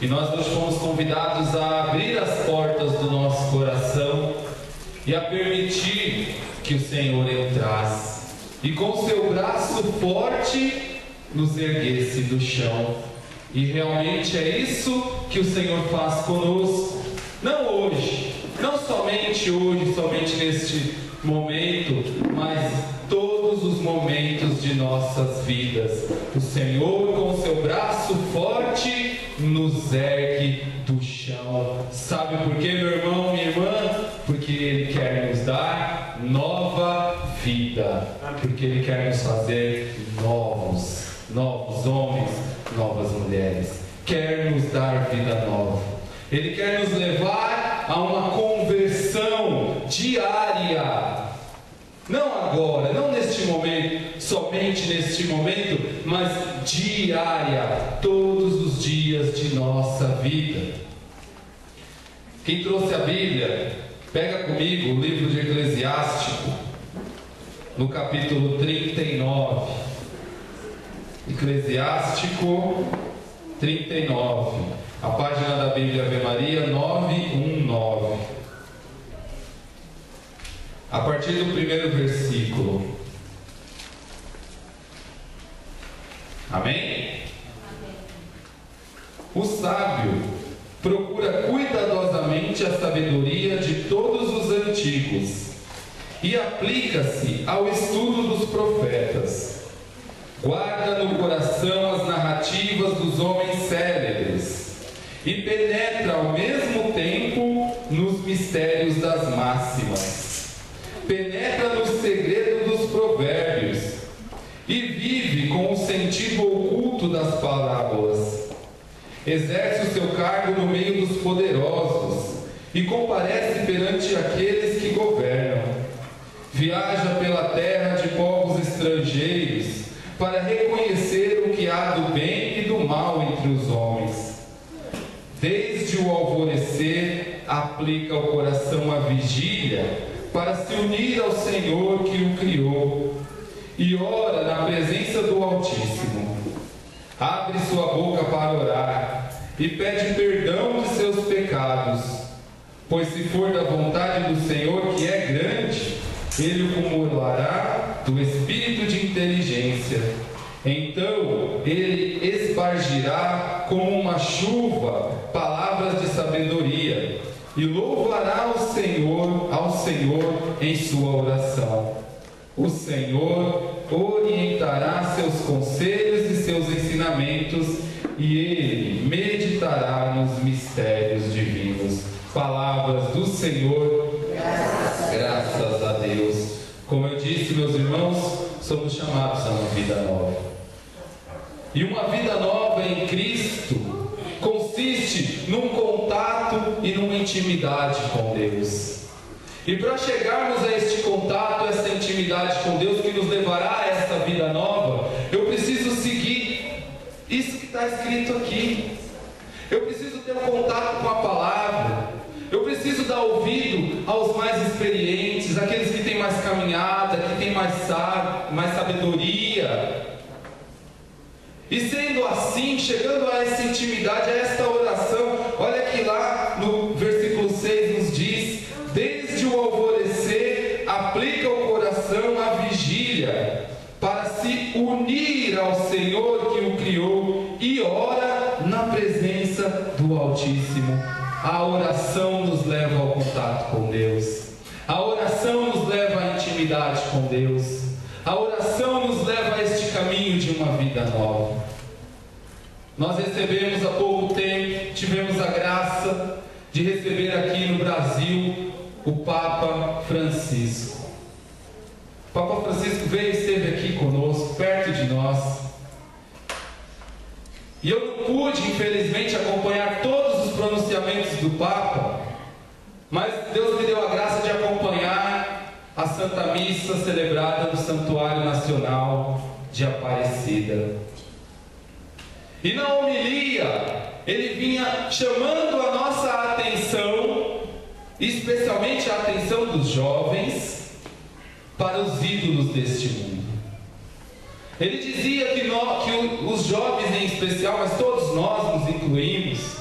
E nós hoje fomos convidados a abrir as portas do nosso coração e a permitir que o Senhor entrasse e com seu braço forte nos erguesse do chão. E realmente é isso que o Senhor faz conosco. Não hoje, não somente hoje, somente neste momento, mas todos os momentos de nossas vidas. O Senhor com seu braço forte nos ergue do chão. Sabe por quê, meu irmão, minha irmã? Porque Ele quer nos dar nova vida. Porque Ele quer nos fazer novos homens, novas mulheres. Quer nos dar vida nova. Ele quer nos levar a uma conversão diária. Não agora, não neste momento, somente neste momento, mas diária, todos os dias de nossa vida. Quem trouxe a Bíblia, pega comigo o livro de Eclesiástico, no capítulo 39. Eclesiástico 39, a página da Bíblia Ave Maria 919. A partir do primeiro versículo. Amém? O sábio procura cuidadosamente a sabedoria de todos os antigos e aplica-se ao estudo dos profetas. Guarda no coração as narrativas dos homens célebres e penetra ao mesmo tempo nos mistérios das máximas. Penetra no segredo dos provérbios e vive com o sentido oculto das parábolas. Exerce o seu cargo no meio dos poderosos e comparece perante aqueles que governam. Viaja pela terra de povos estrangeiros para reconhecer o que há do bem e do mal entre os homens. Desde o alvorecer aplica ao coração a vigília para se unir ao Senhor que o criou, e ora na presença do Altíssimo. Abre sua boca para orar, e pede perdão de seus pecados, pois se for da vontade do Senhor que é grande, Ele o cumulará do espírito de inteligência. Então Ele espargirá como uma chuva palavras de sabedoria, e louvará ao Senhor em sua oração. O Senhor orientará seus conselhos e seus ensinamentos, e Ele meditará nos mistérios divinos. Palavras do Senhor, graças a Deus. Como eu disse, meus irmãos, somos chamados a uma vida nova. E uma vida nova em Cristo consiste num contato e numa intimidade com Deus. E para chegarmos a este contato, essa intimidade com Deus que nos levará a essa vida nova, eu preciso seguir isso que está escrito aqui. Eu preciso ter um contato com a palavra. Eu preciso dar ouvido aos mais experientes, aqueles que têm mais caminhada, que têm mais sabedoria. E sendo assim, chegando a essa intimidade, a esta oração, olha que lá no versículo 6 nos diz: desde o alvorecer aplica o coração à vigília, para se unir ao Senhor que o criou, e ora na presença do Altíssimo. A oração nos leva ao contato com Deus. A oração nos leva à intimidade com Deus. A oração nos leva a este caminho de uma vida nova. Nós recebemos há pouco tempo, tivemos a graça de receber aqui no Brasil o Papa Francisco. Papa Francisco veio e esteve aqui conosco, perto de nós. E eu não pude, infelizmente, acompanhar todos os pronunciamentos do Papa, mas Deus me deu a graça de acompanhar a Santa Missa celebrada no Santuário Nacional de Aparecida. E na homilia, ele vinha chamando a nossa atenção, especialmente a atenção dos jovens, para os ídolos deste mundo. Ele dizia que os jovens em especial, mas todos nós nos incluímos,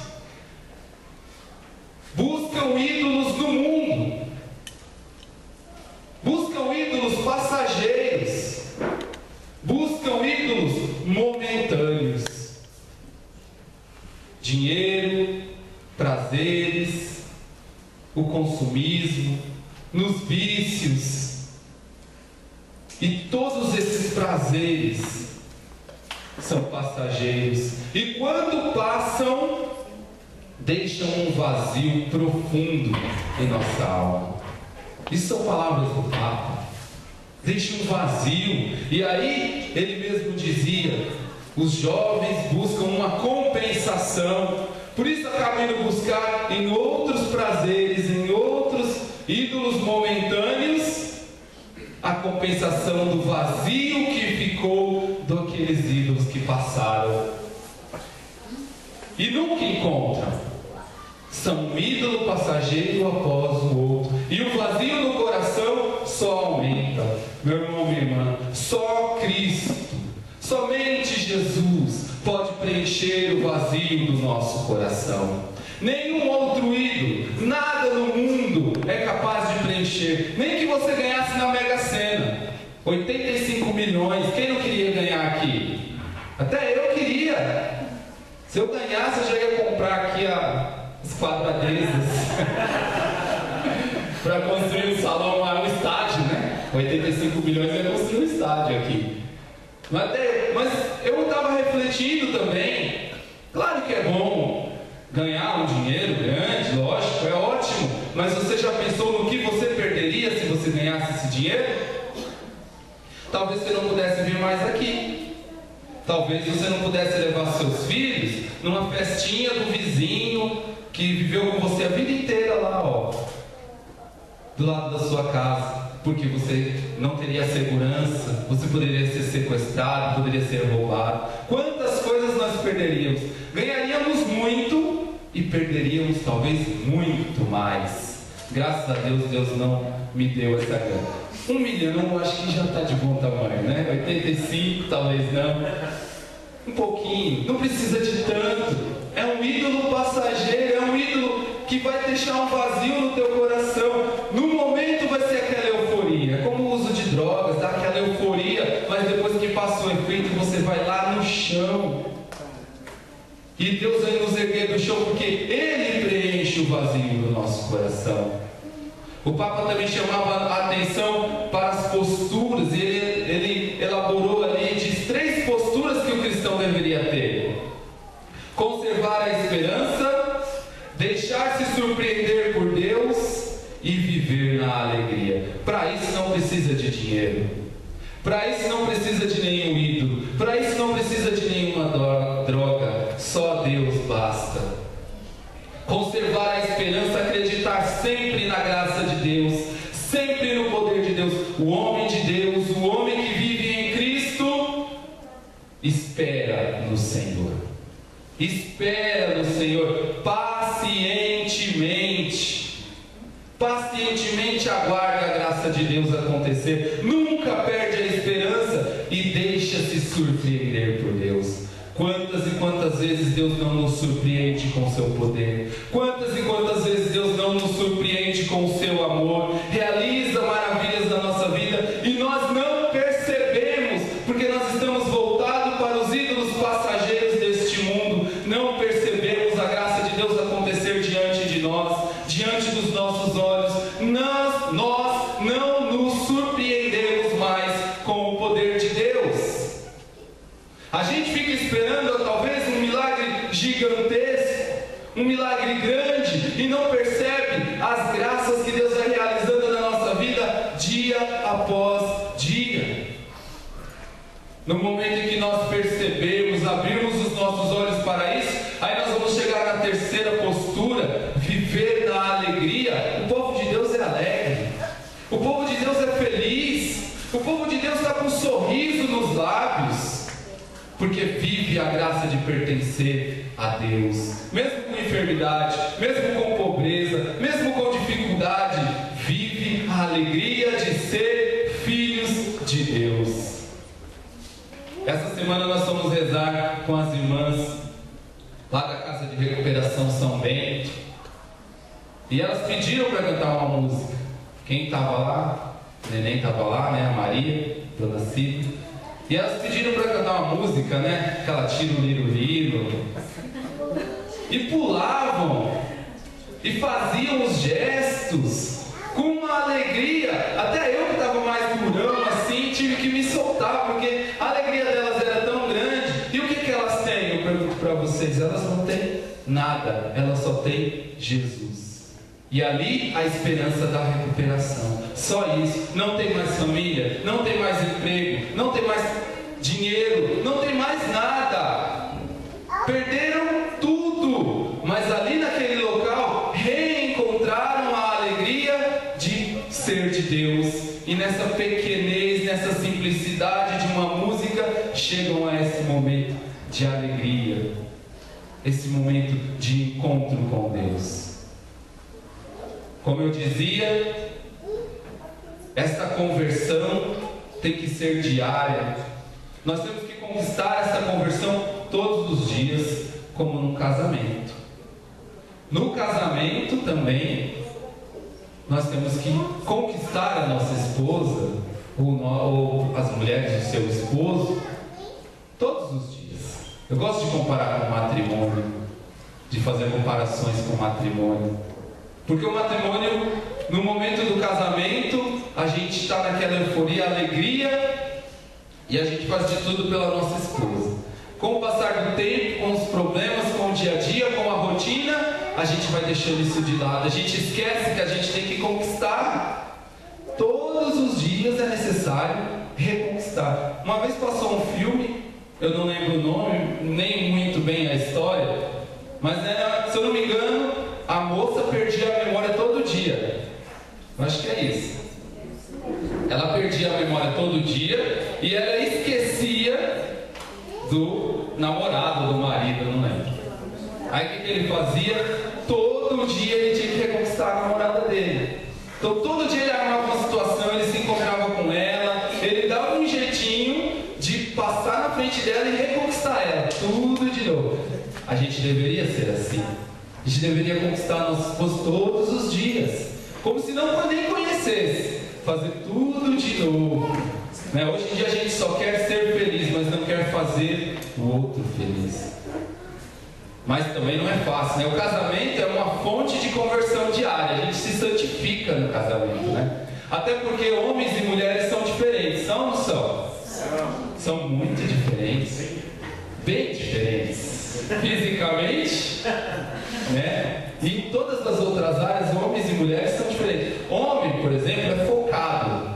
buscam ídolos no mundo, buscam ídolos passageiros, buscam ídolos momentâneos, dinheiro, prazeres, o consumismo, nos vícios. E todos esses prazeres são passageiros. E quando passam, deixam um vazio profundo em nossa alma. Isso são palavras do Papa. Deixa um vazio. E aí, ele mesmo dizia, os jovens buscam uma compensação. Por isso acabam indo buscar em outros prazeres, em outros ídolos momentâneos, a compensação do vazio que ficou daqueles ídolos que passaram. E nunca encontram. São um ídolo passageiro após o outro. E o vazio no coração só aumenta. Meu irmão, minha irmã, só Cristo, somente Jesus pode preencher o vazio do nosso coração. Nenhum outro ídolo, nada no mundo é capaz de preencher. Nem que você ganhasse na Mega Sena 85 milhões, quem não queria ganhar aqui? Até eu queria. Se eu ganhasse, eu já ia comprar aqui as quadradezas para construir um salão, um estádio, né? 85 milhões ia construir um estádio aqui. Mas eu estava refletindo também. Claro que é bom ganhar um dinheiro grande, lógico, é ótimo. Mas você já pensou no que você perderia se você ganhasse esse dinheiro? Talvez você não pudesse vir mais aqui. Talvez você não pudesse levar seus filhos numa festinha do vizinho que viveu com você a vida inteira lá, ó, do lado da sua casa. Porque você não teria segurança, você poderia ser sequestrado, poderia ser roubado. Quantas coisas nós perderíamos? Ganharíamos muito e perderíamos talvez muito mais. Graças a Deus, Deus não me deu essa grana. 1 milhão eu acho que já está de bom tamanho, né? 85 talvez não. Um pouquinho, não precisa de tanto. É um ídolo passageiro, é um ídolo que vai deixar um vazio no teu coração. No momento vai ser aquela euforia, como o uso de drogas, dá aquela euforia, mas depois que passa o efeito, você vai lá no chão. E Deus vai nos erguer do chão, porque Ele preenche o vazio do nosso coração. O Papa também chamava a atenção para as posturas, e ele elaborou ali, diz 3 posturas que o cristão deveria ter: conservar a esperança, deixar-se surpreender por Deus e viver na alegria. Para isso não precisa de dinheiro, para isso não precisa de nenhum ídolo, para isso não precisa de nenhuma droga, só Deus basta. Conservar a esperança, acreditar sempre na graça de Deus, sempre no poder de Deus. O homem de Deus, o homem que vive em Cristo, espera no Senhor. Espera no Senhor pacientemente. Pacientemente aguarda a graça de Deus acontecer. Nunca perde a esperança e deixa-se surpreender por Deus. Quantas e quantas vezes Deus não nos surpreende com o seu poder? Quantas e quantas vezes Deus não nos surpreende com o seu amor? Realiza maravilhas na nossa vida e nós não percebemos, porque nós estamos voltados para os ídolos passageiros deste mundo. Não percebemos a graça de Deus acontecer diante de nós, diante dos nossos olhos. Nós não nos surpreendemos mais com o poder de Deus. A gente fica esperando talvez um milagre gigantesco, um milagre grande, e não percebe as graças que Deus vai realizando na nossa vida dia após dia. dia, no momento em que nós percebemos, abrimos os nossos olhos para isso, aí nós vamos chegar na terceira postura, viver na alegria. O povo de Deus é alegre, o povo de Deus é feliz, o povo de Deus está com um sorriso nos lábios, porque vive a graça de pertencer a Deus, mesmo com enfermidade, mesmo com pobreza, mesmo com dificuldade, vive a alegria de ser filhos de Deus. Essa semana nós fomos rezar com as irmãs lá da Casa de Recuperação São Bento, e elas pediram para cantar uma música. Quem estava lá? O neném estava lá, né? A Maria, Dona Cida. E elas pediram para cantar uma música, né? Aquela tiro, liro, liro. E pulavam, e faziam os gestos com uma alegria. Até eu que estava mais durão assim, tive que me soltar, porque a alegria delas era tão grande. E o que elas têm? Eu pergunto para vocês, elas não têm nada, elas só têm Jesus. E ali a esperança da recuperação. Só isso. Não tem mais família, não tem mais emprego, não tem mais dinheiro, não tem mais nada. Perderam tudo. Mas ali naquele local reencontraram a alegria de ser de Deus. E nessa pequenez, nessa simplicidade de uma música, chegam a esse momento de alegria, esse momento de encontro com Deus. Como eu dizia, esta conversão tem que ser diária. Nós temos que conquistar essa conversão todos os dias, como no casamento. No casamento também, nós temos que conquistar a nossa esposa, ou as mulheres do seu esposo, todos os dias. Eu gosto de comparar com o matrimônio, de fazer comparações com o matrimônio. Porque o matrimônio, no momento do casamento, a gente está naquela euforia, alegria, e a gente faz de tudo pela nossa esposa. Com o passar do tempo, com os problemas, com o dia a dia, com a rotina, a gente vai deixando isso de lado. A gente esquece que a gente tem que conquistar. Todos os dias é necessário reconquistar. Uma vez passou um filme, eu não lembro o nome, nem muito bem a história, mas era, se eu não me engano, a moça perdia a memória todo dia. Eu acho que é isso. Ela perdia a memória todo dia e ela esquecia do namorado, do marido, eu não lembro. Aí o que ele fazia? Todo dia ele tinha que reconquistar a namorada dele. Então todo dia ele armava uma situação, ele se encontrava com ela, ele dava um jeitinho de passar na frente dela e reconquistar ela. Tudo de novo. A gente deveria ser assim. A gente deveria conquistar nosso esposo todos os dias, como se não nem conhecesse, fazer tudo de novo, né? Hoje em dia a gente só quer ser feliz, mas não quer fazer o outro feliz. Mas também não é fácil, né? O casamento é uma fonte de conversão diária, a gente se santifica no casamento, né? Até porque homens e mulheres são diferentes, são ou não são? São muito diferentes, bem diferentes, fisicamente, né? E em todas as outras áreas, homens e mulheres são diferentes. Homem, por exemplo, é focado,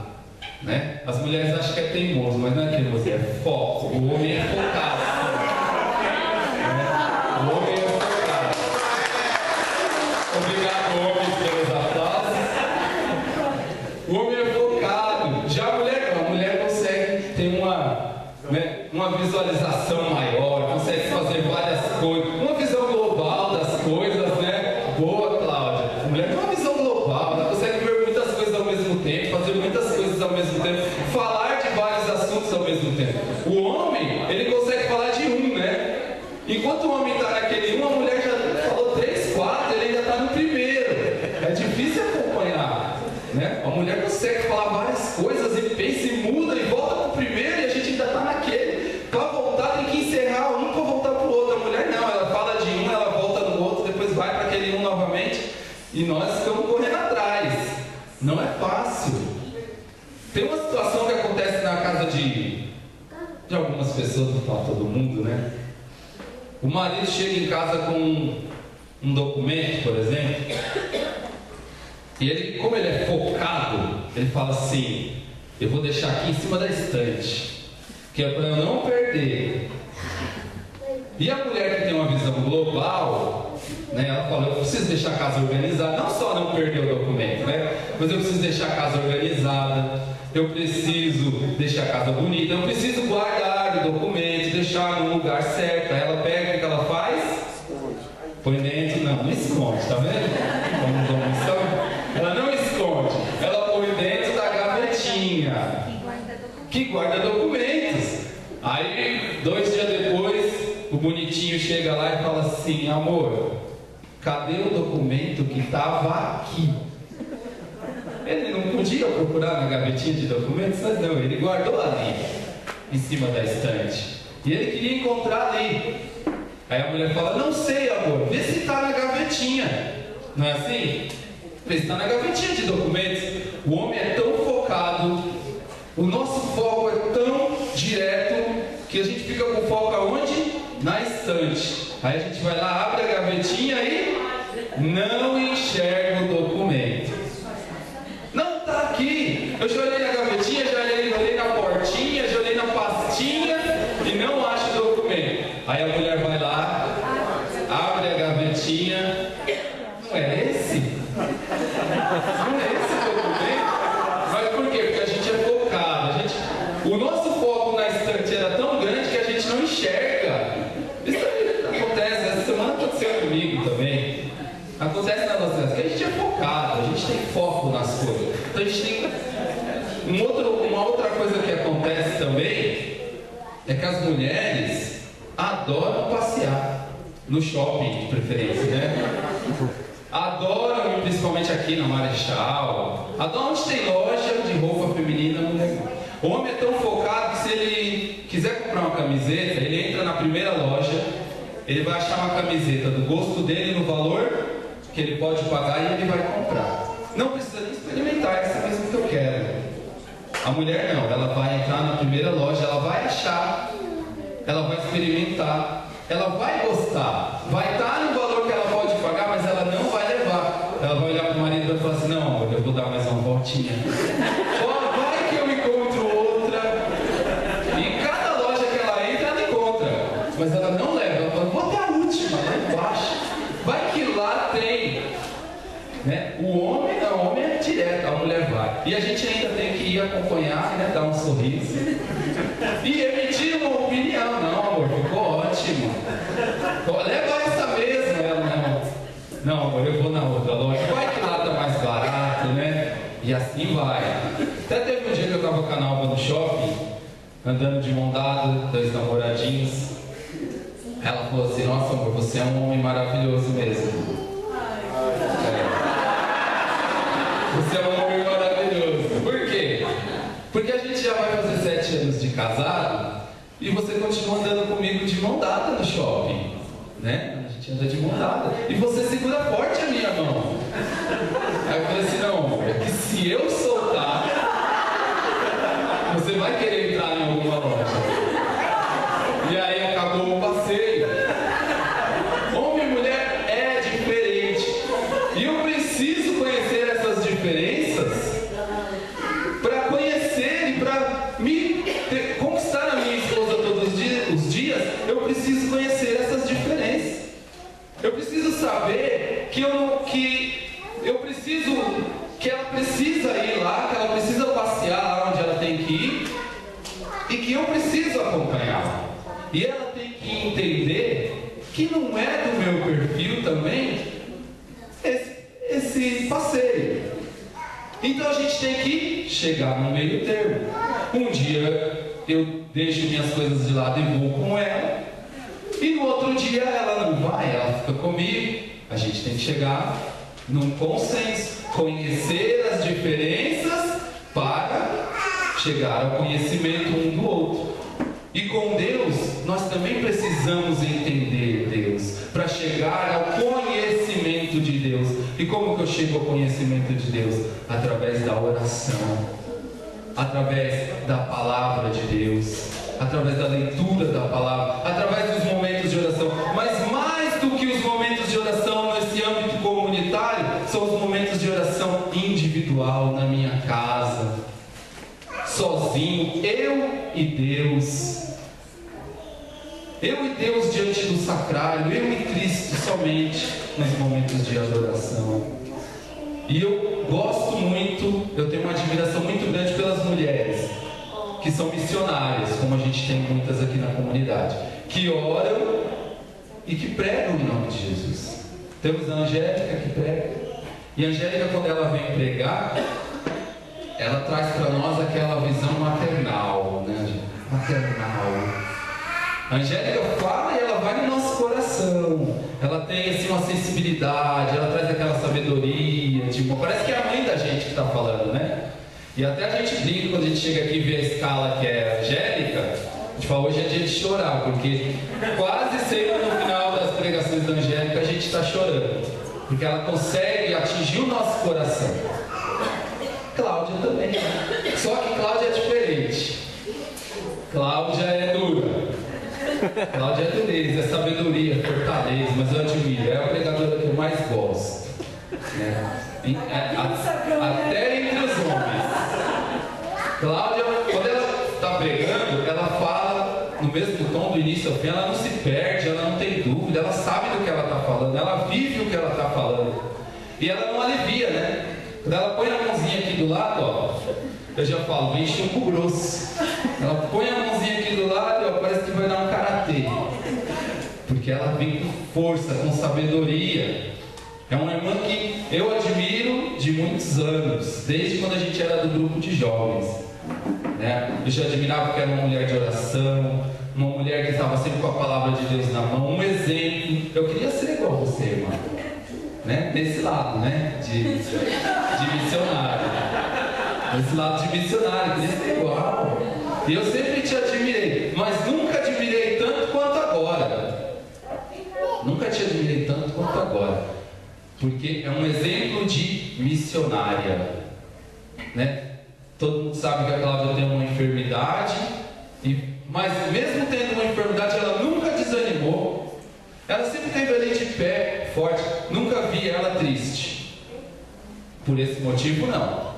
né? As mulheres acham que é teimoso, mas não é teimoso, é foco. O homem é focado, né? O homem é focado. Obrigado, homens, pelos aplausos. O homem é focado. Já a mulher consegue ter uma visualização maior, consegue fazer várias coisas, uma visão global das coisas, né? Boa, Cláudia. A mulher tem uma visão global, ela consegue ver muitas coisas ao mesmo tempo, fazer muitas coisas ao mesmo tempo, falar de vários assuntos ao mesmo tempo. O homem, ele consegue falar de um, né? Enquanto o homem está naquele um, a mulher já falou 3, 4, ele ainda está no primeiro. É difícil acompanhar, né? A mulher consegue falar várias coisas e pensa e muda e volta para o primeiro e a gente ainda está naquele. Para voltar tem que encerrar um para voltar para o outro. A mulher não, ela fala de um, ela volta no outro, depois vai para aquele um novamente e nós estamos correndo atrás. Não é fácil. Tem uma situação que acontece na casa de algumas pessoas, não fala todo mundo, né? O marido chega em casa com um documento, por exemplo, e ele, como ele é focado, ele fala assim: eu vou deixar aqui em cima da estante, que é para eu não perder. E a mulher que tem uma visão global, né, ela fala, eu preciso deixar a casa organizada, não só não perder o documento, né, mas eu preciso deixar a casa organizada, eu preciso deixar a casa bonita, eu preciso guardar o documento, deixar no lugar certo. Aí ela pega, o que ela faz? Põe dentro, não esconde, tá vendo? Como os homens são? Ela não esconde, ela põe dentro da gavetinha, que guarda documentos. Aí, 2 dias depois, o bonitinho chega lá e fala assim, amor, cadê o documento que estava aqui? Ele não podia procurar na gavetinha de documentos, mas não, ele guardou ali, em cima da estante. E ele queria encontrar ali. Aí a mulher fala, não sei, amor, vê se está na gavetinha. Não é assim? Vê se está na gavetinha de documentos. O homem é tão focado, o nosso foco é tão direto, que a gente fica com foco aonde? Na estante. Aí a gente vai lá, abre a gavetinha e não enxerga o documento. Não está aqui. Eu já olhei na gavetinha, já olhei na portinha, já olhei na pastinha e não acho o documento. Aí a mulher vai lá, abre a gavetinha. Não é esse? Não é esse o documento? Mas por quê? Porque a gente é focado. O nosso foco na estante era tão grande que a gente não enxerga. Isso aí acontece, essa semana aconteceu comigo também. Acontece na nossa vida, que a gente é focado, a gente tem foco nas coisas. Então a gente tem uma outra coisa que acontece também é que as mulheres adoram passear no shopping, de preferência, né? Adoram, principalmente aqui na Marechal, adoram onde tem loja de roupa feminina, mulher. O homem é tão focado que se ele quiser comprar uma camiseta, ele entra na primeira loja, ele vai achar uma camiseta do gosto dele, no valor que ele pode pagar e ele vai comprar. Não precisa nem experimentar, essa mesmo que eu quero. A mulher não, ela vai entrar na primeira loja, ela vai achar, ela vai experimentar, ela vai gostar, vai estar no valor que ela pode pagar, mas ela não vai levar. Ela vai olhar para o marido e vai falar assim, não, amor, eu vou dar mais uma voltinha. Vai que eu encontro outra. E cada loja que ela entra, ela encontra. Mas ela não leva, ela fala, vou até a última, lá embaixo. Vai que lá tem. Né? O homem é direto, a mulher vai. E a gente ainda tem que ir acompanhar, né? Dar um sorriso. E emitir uma opinião. Não, amor, ficou ótimo. Leva essa mesmo. Ela, não, amor, eu vou na outra loja. Vai que lá tá mais barato, né? E assim vai. Até teve um dia que eu tava com a Nalva no shopping, andando de mão dada, 2 namoradinhos. Ela falou assim, nossa amor, você é um homem maravilhoso mesmo. Você é um homem maravilhoso. Por quê? Porque a gente já vai fazer 7 anos de casado e você continua andando comigo de mão dada no shopping, né? A gente anda de mão dada e você segura forte a minha mão. Aí eu falei assim, não amor, é que se eu soltar, você vai querer entrar em alguma loja. E aí acabou o passeio. Homem e mulher é diferente. E eu preciso conhecer essas diferenças para conhecer e para conquistar a minha esposa todos os dias. Eu preciso conhecer essas diferenças. Eu preciso saber que ela precisa ir lá, que ela precisa passear lá onde ela tem que ir e que eu preciso acompanhar. E ela tem que entender que não é do meu perfil também esse passeio. Então a gente tem que chegar no meio termo. Um dia eu deixo minhas coisas de lado e vou com ela, e no outro dia ela não vai, ela fica comigo. A gente tem que chegar num consenso, conhecer as diferenças para chegar ao conhecimento um do outro. E com Deus, nós também precisamos entender Deus, para chegar ao conhecimento de Deus. E como que eu chego ao conhecimento de Deus? Através da oração, através da palavra de Deus, através da leitura da palavra, através dos momentos de oração. Mas mais do que os momentos de oração nesse âmbito comunitário, são os momentos de oração individual na minha casa, sozinho, eu e Deus. Eu e Deus diante do sacrário, eu e Cristo somente nos momentos de adoração. E eu gosto muito, eu tenho uma admiração muito grande pelas mulheres que são missionárias, como a gente tem muitas aqui na comunidade, que oram e que pregam em nome de Jesus. Temos a Angélica que prega, e a Angélica, quando ela vem pregar, ela traz para nós aquela visão maternal, né? Maternal. A Angélica fala e ela vai no nosso coração. Ela tem assim uma sensibilidade, ela traz aquela sabedoria, tipo, parece que é a mãe da gente que está falando, né? E até a gente brinca quando a gente chega aqui e vê a escala que é a Angélica, a gente fala, hoje é dia de chorar, porque quase sempre no final das pregações da Angélica a gente está chorando, porque ela consegue atingir o nosso coração. Cláudia também, só que Cláudia é diferente. Cláudia é dura. Cláudia é dureza, é sabedoria, fortaleza, mas eu admiro, é a pregadora que eu mais gosto, né? Até entre os homens. Cláudia, quando ela está pregando, ela fala no mesmo tom do início ao fim, ela não se perde, ela não tem dúvida, ela sabe do que ela está falando, ela vive o que ela está falando. E ela não alivia, né? Quando ela põe a mãozinha aqui do lado, ó, eu já falo, vem chumbo grosso. Ela põe a mãozinha aqui do lado, ó, parece que vai dar um karatê. Porque ela vem com força, com sabedoria. É uma irmã que eu admiro de muitos anos, desde quando a gente era do grupo de jovens, né? Eu já admirava que era uma mulher de oração, uma mulher que estava sempre com a palavra de Deus na mão, um exemplo. Eu queria ser igual a você, irmã, né? Desse lado, né? De missionário. Desse lado de missionário, queria ser igual. E eu sempre te admirei, mas nunca admirei tanto quanto agora. Nunca te admirei tanto quanto agora. Porque é um exemplo de missionária, né? Todo mundo sabe que a Cláudia tem uma enfermidade, mas mesmo tendo uma enfermidade, ela nunca desanimou. Ela sempre esteve ali de pé, forte. Nunca vi ela triste. Por esse motivo, não.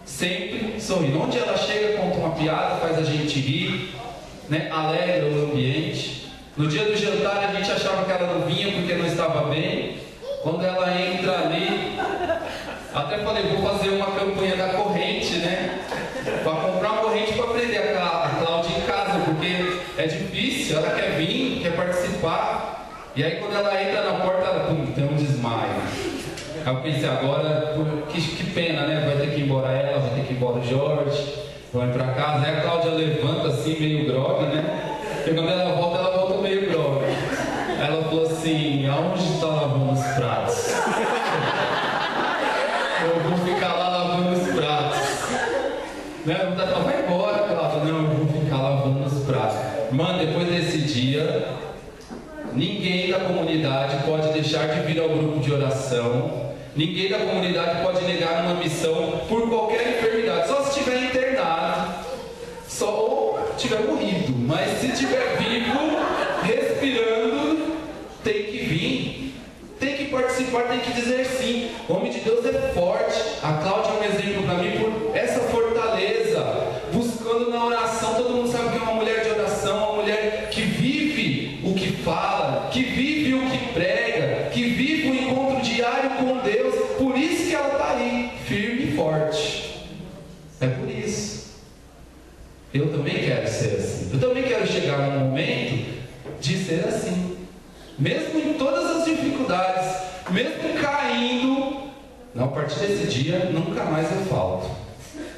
Sempre sorrindo. Onde ela chega, conta uma piada, faz a gente rir, né? Alegra o ambiente. No dia do jantar, a gente achava que ela não vinha porque não estava bem. Quando ela entra ali, até falei, vou fazer uma campanha da corrente, né? Para comprar uma corrente para prender a Cláudia em casa, porque é difícil, ela quer vir, quer participar. E aí quando ela entra na porta, ela tem um desmaio. Aí eu pensei, agora, que pena, né? Vai ter que ir embora ela, vai ter que ir embora o Jorge, vai para casa. Aí a Cláudia levanta assim, meio grogue, né? E quando ela volta meio grogue. Ela falou assim, aonde está lavando os pratos? Eu vou ficar lá lavando os pratos. Né? Ela vai embora, Cláudia. Não, eu vou ficar lavando os pratos. Mano, depois desse dia, ninguém da comunidade pode deixar de vir ao grupo de oração. Ninguém da comunidade pode negar uma missão por qualquer enfermidade. Só se estiver internado, ou tiver morrido. Mas se estiver vivo, respirando, tem que vir, tem que participar, tem que dizer sim. O homem de Deus é forte. A Cláudia é um exemplo para mim por essa fortaleza, buscando na oração. Todo mundo sabe que é uma mulher de oração, uma mulher que vive o que fala, que vive o que prega, que vive o encontro diário com Deus. Por isso que ela está aí, firme e forte. É por isso. Eu também quero ser assim. Eu também quero chegar num momento de ser assim. Mesmo em todas as dificuldades, mesmo caindo, não, a partir desse dia, nunca mais eu falto.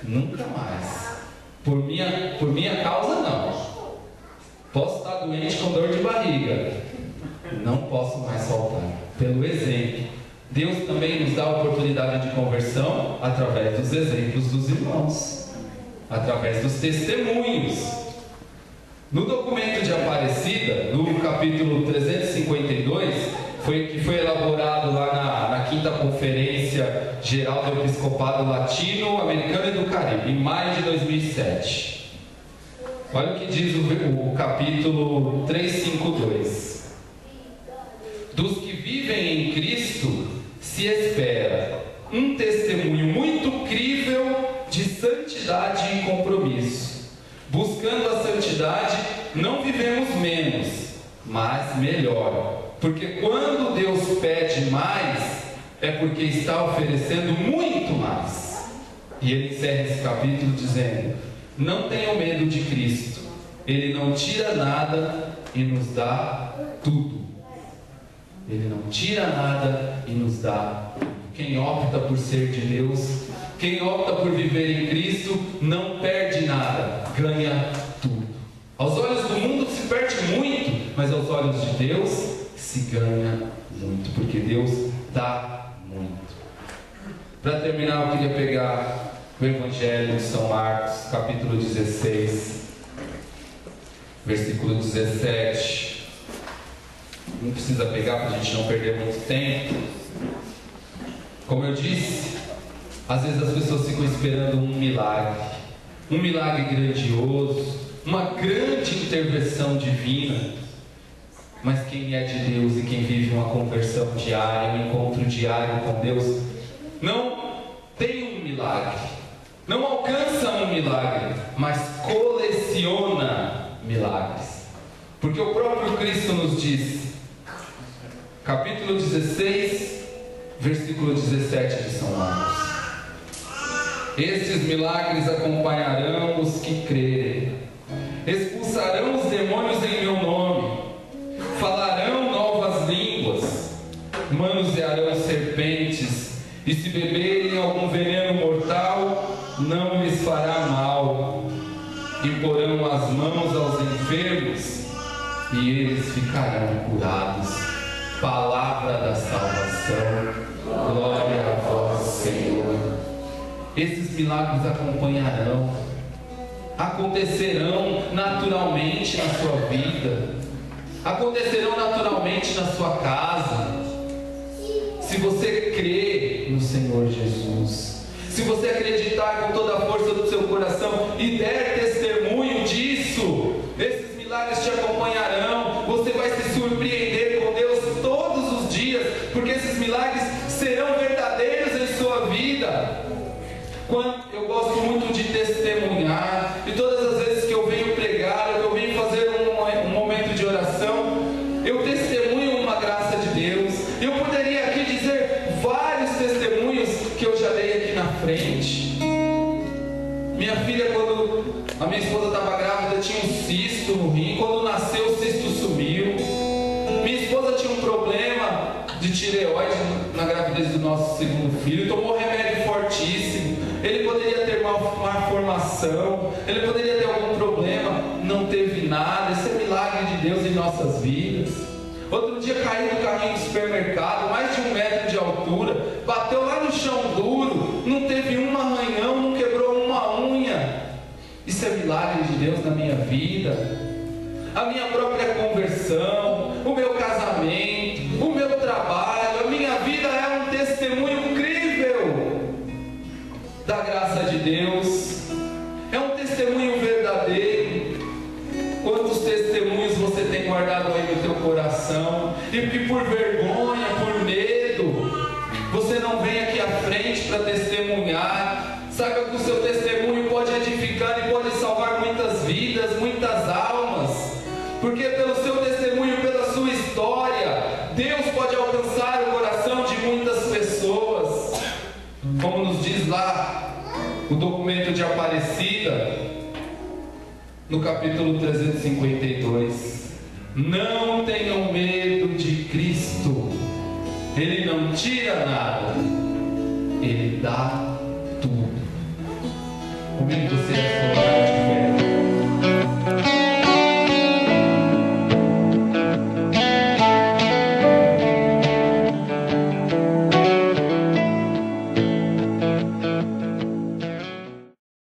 Nunca mais. Por minha causa, não. Posso estar doente com dor de barriga. Não posso mais faltar. Pelo exemplo. Deus também nos dá a oportunidade de conversão através dos exemplos dos irmãos. Através dos testemunhos. No documento de Aparecida, no capítulo 352, que foi elaborado lá na 5ª Conferência Geral do Episcopado Latino-Americano e do Caribe, em maio de 2007. Olha o que diz o capítulo 352. Dos que vivem em Cristo se espera um testemunho muito crível de santidade e compromisso. mas melhor. Porque quando Deus pede mais, é porque está oferecendo muito mais. E ele encerra esse capítulo dizendo: não tenham medo de Cristo, Ele não tira nada e nos dá tudo. Ele não tira nada e nos dá tudo. Quem opta por ser de Deus, quem opta por viver em Cristo, não perde nada, ganha tudo. Aos olhos do mundo se perde muito, mas aos olhos de Deus se ganha muito, porque Deus dá muito. Para terminar, eu queria pegar o Evangelho de São Marcos, capítulo 16, versículo 17. Não precisa pegar para a gente não perder muito tempo. Como eu disse, às vezes as pessoas ficam esperando um milagre grandioso, uma grande intervenção divina. Mas quem é de Deus e quem vive uma conversão diária, um encontro diário com Deus, não tem um milagre, não alcança um milagre, mas coleciona milagres. Porque o próprio Cristo nos diz, capítulo 16, versículo 17 de São Marcos: estes milagres acompanharão os que crerem, expulsarão os demônios em meu nome, falarão novas línguas, manusearão serpentes, e se beberem algum veneno mortal, não lhes fará mal, imporão as mãos aos enfermos, e eles ficarão curados. Palavra da salvação, glória a vós, Senhor. Esses milagres acontecerão naturalmente na sua vida, acontecerão naturalmente na sua casa, se você crer no Senhor Jesus, se você acreditar com toda a força do seu coração e der testemunho disso. Esses milagres te acompanharão, você vai se surpreender com Deus todos os dias, porque esses milagres serão verdadeiros em sua vida. Eu gosto muito de testemunhar, e todas as vezes que eu venho pregar, que eu venho fazer um momento de oração, eu testemunho uma graça de Deus. Eu poderia aqui dizer vários testemunhos que eu já dei aqui na frente. Minha filha, quando a minha esposa estava grávida, tinha um cisto no rim. Quando nasceu, o cisto sumiu. Minha esposa tinha um problema de tireoide na gravidez do nosso segundo filho, tomou remédio fortíssimo. Ele poderia ter má formação, ele poderia ter algum problema, não teve nada. Esse é milagre de Deus em nossas vidas. Outro dia caiu no carrinho do supermercado, mais de 1 metro de altura, bateu lá no chão duro, não teve um arranhão, não quebrou uma unha. Isso é milagre de Deus na minha vida. A minha própria conversão, o meu casamento, o meu trabalho, a minha vida é um testemunho incrível da graça de Deus. É um testemunho verdadeiro. Quantos testemunhos você tem guardado aí no teu coração, e que por vergonha, por medo, você não vem aqui à frente para testemunhar? Saiba que o seu testemunho pode edificar e pode salvar muitas vidas, muitas almas, porque pelo seu testemunho, pela sua história, Deus pode alcançar o coração de muitas pessoas. Como nos diz lá o documento de Aparecida, no capítulo 352: não tenham medo de Cristo, Ele não tira nada, Ele dá tudo. Comigo você